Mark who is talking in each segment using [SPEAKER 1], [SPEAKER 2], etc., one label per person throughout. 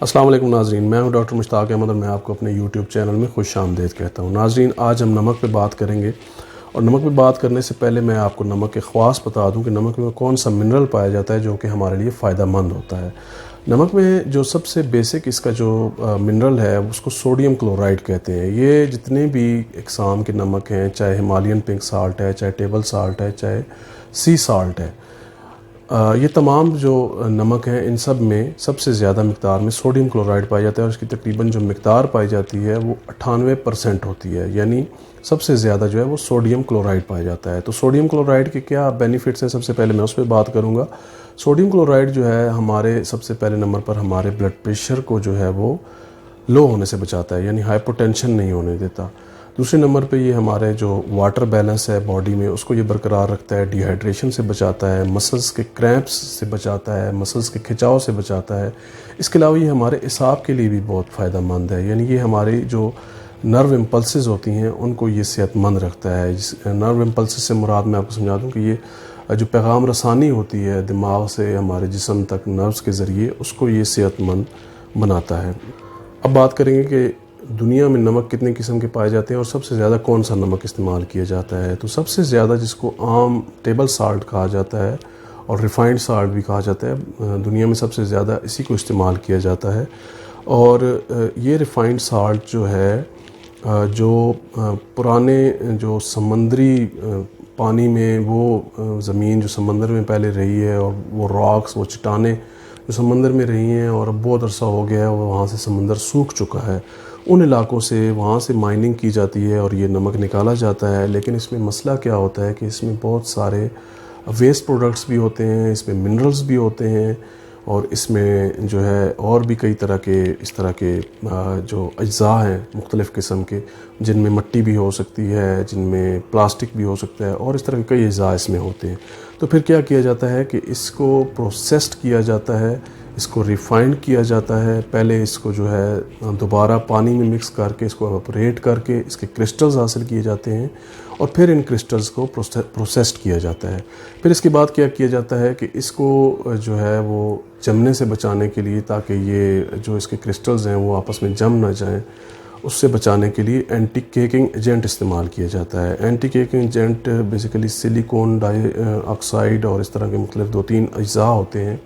[SPEAKER 1] السلام علیکم ناظرین، میں ہوں ڈاکٹر مشتاق احمد اور میں آپ کو اپنے یوٹیوب چینل میں خوش آمدید کہتا ہوں۔ ناظرین، آج ہم نمک پہ بات کریں گے، اور نمک پہ بات کرنے سے پہلے میں آپ کو نمک کے خواص بتا دوں کہ نمک میں کون سا منرل پایا جاتا ہے جو کہ ہمارے لیے فائدہ مند ہوتا ہے۔ نمک میں جو سب سے بیسک اس کا جو منرل ہے اس کو سوڈیم کلورائڈ کہتے ہیں۔ یہ جتنے بھی اقسام کے نمک ہیں، چاہے ہمالین پنک سالٹ ہے، چاہے ٹیبل سالٹ ہے، چاہے سی سالٹ ہے، یہ تمام جو نمک ہیں ان سب میں سب سے زیادہ مقدار میں سوڈیم کلورائڈ پایا جاتا ہے، اور اس کی تقریباً جو مقدار پائی جاتی ہے وہ 98% ہوتی ہے، یعنی سب سے زیادہ جو ہے وہ سوڈیم کلورائڈ پایا جاتا ہے۔ تو سوڈیم کلورائڈ کے کیا بینیفٹس ہیں، سب سے پہلے میں اس پہ بات کروں گا۔ سوڈیم کلورائڈ جو ہے ہمارے سب سے پہلے نمبر پر ہمارے بلڈ پریشر کو جو ہے وہ لو ہونے سے بچاتا ہے، یعنی ہائپر ٹینشن نہیں ہونے دیتا۔ دوسرے نمبر پہ یہ ہمارے جو واٹر بیلنس ہے باڈی میں اس کو یہ برقرار رکھتا ہے، ڈی ہائیڈریشن سے بچاتا ہے، مسلز کے کریمپس سے بچاتا ہے، مسلز کے کھچاؤ سے بچاتا ہے۔ اس کے علاوہ یہ ہمارے اعصاب کے لیے بھی بہت فائدہ مند ہے، یعنی یہ ہماری جو نرو امپلسز ہوتی ہیں ان کو یہ صحت مند رکھتا ہے۔ نرو امپلسز سے مراد میں آپ کو سمجھا دوں کہ یہ جو پیغام رسانی ہوتی ہے دماغ سے ہمارے جسم تک نروز کے ذریعے، اس کو یہ صحت مند بناتا ہے۔ اب بات کریں گے کہ دنیا میں نمک کتنے قسم کے پائے جاتے ہیں اور سب سے زیادہ کون سا نمک استعمال کیا جاتا ہے۔ تو سب سے زیادہ جس کو عام ٹیبل سالٹ کہا جاتا ہے اور ریفائنڈ سالٹ بھی کہا جاتا ہے، دنیا میں سب سے زیادہ اسی کو استعمال کیا جاتا ہے۔ اور یہ ریفائنڈ سالٹ جو ہے جو پرانے جو سمندری پانی میں وہ زمین جو سمندر میں پہلے رہی ہے اور وہ راکس، وہ چٹانیں جو سمندر میں رہی ہیں اور اب بہت عرصہ ہو گیا ہے وہاں سے سمندر سوکھ چکا ہے، ان علاقوں سے وہاں سے مائننگ کی جاتی ہے اور یہ نمک نکالا جاتا ہے۔ لیکن اس میں مسئلہ کیا ہوتا ہے کہ اس میں بہت سارے ویسٹ پروڈکٹس بھی ہوتے ہیں، اس میں منرلز بھی ہوتے ہیں، اور اس میں جو ہے اور بھی کئی طرح کے اس طرح کے جو اجزاء ہیں مختلف قسم کے، جن میں مٹی بھی ہو سکتی ہے، جن میں پلاسٹک بھی ہو سکتا ہے، اور اس طرح کے کئی اجزاء اس میں ہوتے ہیں۔ تو پھر کیا کیا جاتا ہے کہ اس کو پروسیسڈ کیا جاتا ہے، اس کو ریفائنڈ کیا جاتا ہے۔ پہلے اس کو جو ہے دوبارہ پانی میں مکس کر کے اس کو ایواپوریٹ کر کے اس کے کرسٹلز حاصل کیے جاتے ہیں، اور پھر ان کرسٹلز کو پروسیسڈ کیا جاتا ہے۔ پھر اس کے بعد کیا کیا جاتا ہے کہ اس کو جو ہے وہ جمنے سے بچانے کے لیے، تاکہ یہ جو اس کے کرسٹلز ہیں وہ آپس میں جم نہ جائیں، اس سے بچانے کے لیے اینٹی کیکنگ ایجنٹ استعمال کیا جاتا ہے۔ Anti caking agent basically silicon dioxide اور اس طرح کے مختلف 2-3 اجزاء ہوتے ہیں،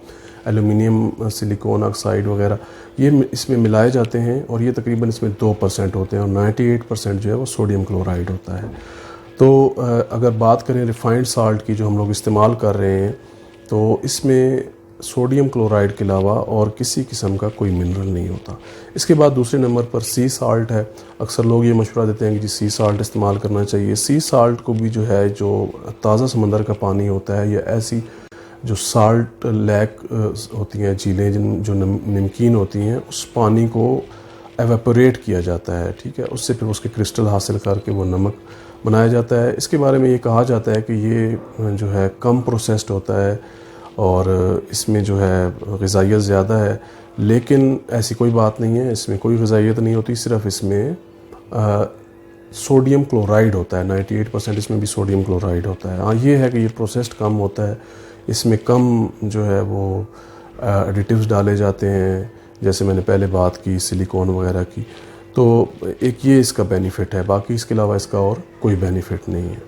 [SPEAKER 1] ایلومینیم سلیکون آکسائڈ وغیرہ، یہ اس میں ملائے جاتے ہیں، اور یہ تقریباً اس میں 2% ہوتے ہیں، اور 98% جو ہے وہ سوڈیم کلورائڈ ہوتا ہے۔ تو اگر بات کریں ریفائنڈ سالٹ کی جو ہم لوگ استعمال کر رہے ہیں، تو اس میں سوڈیم کلورائڈ کے علاوہ اور کسی قسم کا کوئی منرل نہیں ہوتا۔ اس کے بعد دوسرے نمبر پر سی سالٹ ہے۔ اکثر لوگ یہ مشورہ دیتے ہیں کہ جی سی سالٹ استعمال کرنا چاہیے۔ سی سالٹ کو بھی جو ہے جو تازہ سمندر کا پانی ہوتا ہے، یا ایسی جو سالٹ لیک ہوتی ہیں، جھیلیں جو نمکین ہوتی ہیں، اس پانی کو ایواپوریٹ کیا جاتا ہے، ٹھیک ہے، اس سے پھر اس کے کرسٹل حاصل کر کے وہ نمک بنایا جاتا ہے۔ اس کے بارے میں یہ کہا جاتا ہے کہ یہ جو ہے کم پروسیسڈ ہوتا ہے اور اس میں جو ہے غذائیت زیادہ ہے، لیکن ایسی کوئی بات نہیں ہے، اس میں کوئی غذائیت نہیں ہوتی، صرف اس میں سوڈیم کلورائڈ ہوتا ہے، 98% اس میں بھی سوڈیم کلورائڈ ہوتا ہے۔ ہاں یہ ہے کہ یہ پروسیسڈ کم ہوتا ہے، اس میں کم جو ہے وہ ایڈیٹیوز ڈالے جاتے ہیں، جیسے میں نے پہلے بات کی سلیکون وغیرہ کی۔ تو ایک یہ اس کا بینیفٹ ہے، باقی اس کے علاوہ اس کا اور کوئی بینیفٹ نہیں ہے۔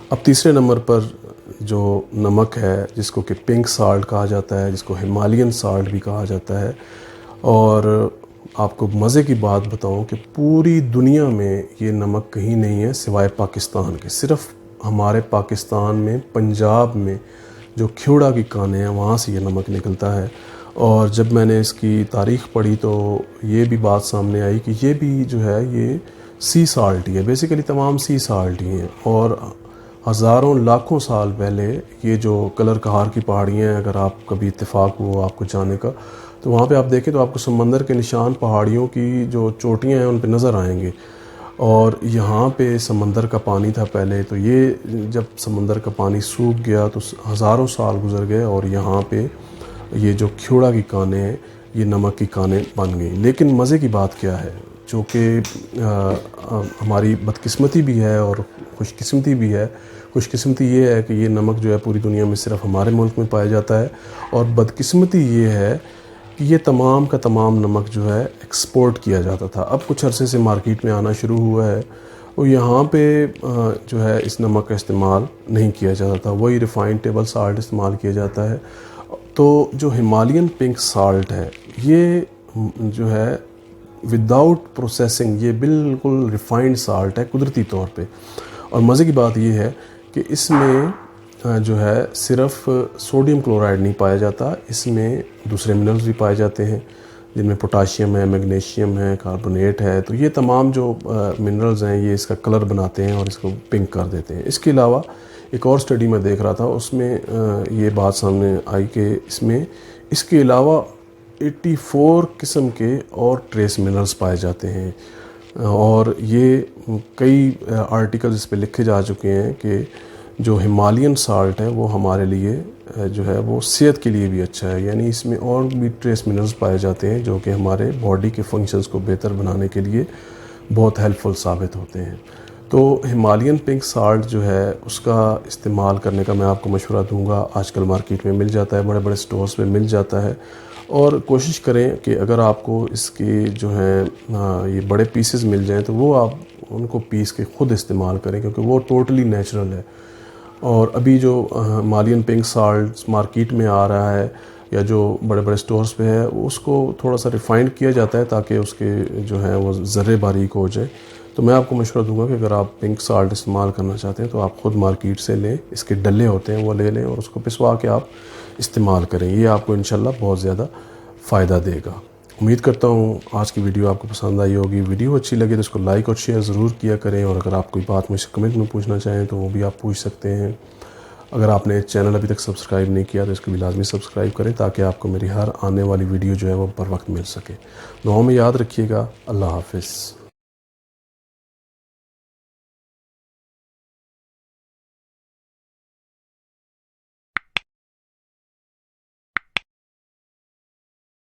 [SPEAKER 1] اب تیسرے نمبر پر جو نمک ہے جس کو کہ پنک سالٹ کہا جاتا ہے، جس کو ہمالین سالٹ بھی کہا جاتا ہے، اور آپ کو مزے کی بات بتاؤں کہ پوری دنیا میں یہ نمک کہیں نہیں ہے سوائے پاکستان کے۔ صرف ہمارے پاکستان میں پنجاب میں جو کھیوڑا کی کانیں ہیں وہاں سے یہ نمک نکلتا ہے۔ اور جب میں نے اس کی تاریخ پڑھی تو یہ بھی بات سامنے آئی کہ یہ بھی جو ہے یہ سی سالٹ ہی ہے، بیسیکلی تمام سی سالٹ ہی ہیں، اور ہزاروں لاکھوں سال پہلے یہ جو کلر کہار کی پہاڑیاں ہیں، اگر آپ کبھی اتفاق ہو آپ کو جانے کا تو وہاں پہ آپ دیکھیں تو آپ کو سمندر کے نشان پہاڑیوں کی جو چوٹیاں ہیں ان پہ نظر آئیں گے، اور یہاں پہ سمندر کا پانی تھا پہلے، تو یہ جب سمندر کا پانی سوکھ گیا تو ہزاروں سال گزر گئے اور یہاں پہ یہ جو کھیوڑا کی کانیں ہیں یہ نمک کی کانیں بن گئی۔ لیکن مزے کی بات کیا ہے، جو کہ ہماری بدقسمتی بھی ہے اور خوش قسمتی بھی ہے۔ خوش قسمتی یہ ہے کہ یہ نمک جو ہے پوری دنیا میں صرف ہمارے ملک میں پایا جاتا ہے، اور بدقسمتی یہ ہے کہ یہ تمام کا تمام نمک جو ہے ایکسپورٹ کیا جاتا تھا. اب کچھ عرصے سے مارکیٹ میں آنا شروع ہوا ہے اور یہاں پہ جو ہے اس نمک کا استعمال نہیں کیا جاتا تھا, وہی ریفائنڈ ٹیبل سالٹ استعمال کیا جاتا ہے. تو جو ہمالین پنک سالٹ ہے یہ جو ہے وداؤٹ پروسیسنگ یہ بالکل ریفائنڈ سالٹ ہے قدرتی طور پہ. اور مزے کی بات یہ ہے کہ اس میں جو ہے صرف سوڈیم کلورائڈ نہیں پایا جاتا, اس میں دوسرے منرلز بھی پائے جاتے ہیں جن میں پوٹاشیم ہے, میگنیشیم ہے, کاربونیٹ ہے. تو یہ تمام جو منرلز ہیں یہ اس کا کلر بناتے ہیں اور اس کو پنک کر دیتے ہیں. اس کے علاوہ ایک اور سٹڈی میں دیکھ رہا تھا, اس میں یہ بات سامنے آئی کہ اس کے علاوہ 84 قسم کے اور ٹریس منرلز پائے جاتے ہیں. اور یہ کئی آرٹیکل اس پہ لکھے جا چکے ہیں کہ جو ہمالین سالٹ ہے وہ ہمارے لیے جو ہے وہ صحت کے لیے بھی اچھا ہے. یعنی اس میں اور بھی ٹریس منرلز پائے جاتے ہیں جو کہ ہمارے باڈی کے فنکشنز کو بہتر بنانے کے لیے بہت ہیلپ فل ثابت ہوتے ہیں. تو ہمالین پنک سالٹ جو ہے اس کا استعمال کرنے کا میں آپ کو مشورہ دوں گا. آج کل مارکیٹ میں مل جاتا ہے, بڑے بڑے سٹورز پہ مل جاتا ہے. اور کوشش کریں کہ اگر آپ کو اس کے جو ہیں یہ بڑے پیسز مل جائیں تو وہ آپ ان کو پیس کے خود استعمال کریں کیونکہ وہ ٹوٹلی نیچرل ہے. اور ابھی جو ہمالین پنک سالٹ مارکیٹ میں آ رہا ہے یا جو بڑے بڑے سٹورز پہ ہے اس کو تھوڑا سا ریفائنڈ کیا جاتا ہے تاکہ اس کے جو ہیں وہ ذرے باریک ہو جائے. تو میں آپ کو مشورہ دوں گا کہ اگر آپ پنک سالٹ استعمال کرنا چاہتے ہیں تو آپ خود مارکیٹ سے لیں, اس کے ڈلے ہوتے ہیں وہ لے لیں اور اس کو پسوا کے آپ استعمال کریں. یہ آپ کو انشاءاللہ بہت زیادہ فائدہ دے گا. امید کرتا ہوں آج کی ویڈیو آپ کو پسند آئی ہوگی. ویڈیو اچھی لگے تو اس کو لائک اور شیئر ضرور کیا کریں, اور اگر آپ کوئی بات مجھ سے کمنٹ میں پوچھنا چاہیں تو وہ بھی آپ پوچھ سکتے ہیں. اگر آپ نے چینل ابھی تک سبسکرائب نہیں کیا تو اس کو بھی لازمی سبسکرائب کریں تاکہ آپ کو میری ہر آنے والی ویڈیو جو ہے وہ پر وقت مل سکے. دعاؤں میں یاد رکھیے گا. اللہ حافظ.